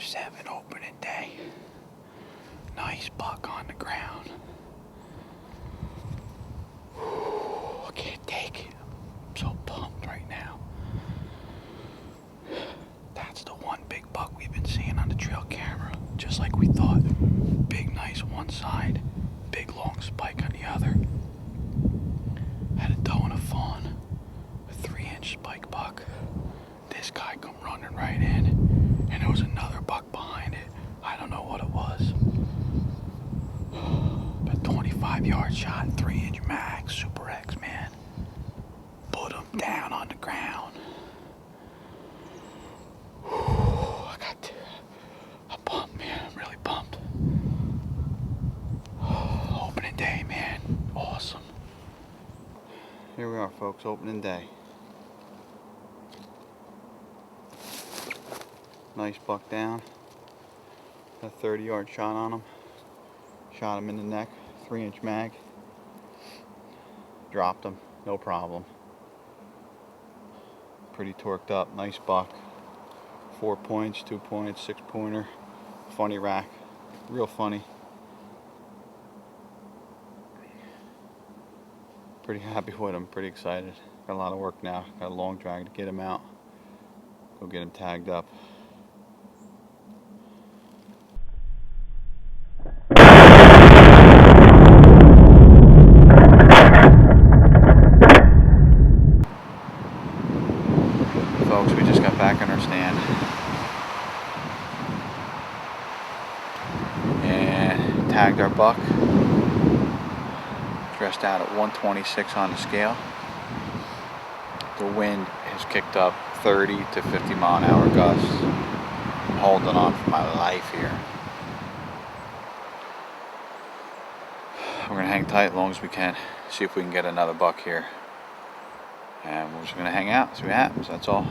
5-7 opening day. Nice buck on the ground. Whew, I can't take it. I'm so pumped right now. That's the one big buck we've been seeing on the trail camera. Just like we thought. Big, nice one side. Big, long spike on the other. Had a doe and a fawn. A 3-inch spike buck. This guy come running right in. And there was another buck behind it. I don't know what it was. A 25-yard shot, 3-inch mag, Super X, man. Put him down on the ground. I'm pumped, man. I'm really pumped. Opening day, man. Awesome. Here we are, folks. Opening day. Nice buck down. A 30-yard shot on him. Shot him in the neck. 3-inch mag. Dropped him. No problem. Pretty torqued up. Nice buck. 4 points, 2 points, 6-pointer. Funny rack. Real funny. Pretty happy with him. Pretty excited. Got a lot of work now. Got a long drag to get him out. Go get him tagged up. Folks, we just got back on our stand and tagged our buck. Dressed out at 126 on the scale. The wind has kicked up 30 to 50 mile an hour gusts. I'm holding on for my life here. We're gonna hang tight as long as we can. See if we can get another buck here. And we're just gonna hang out, see what happens, that's all.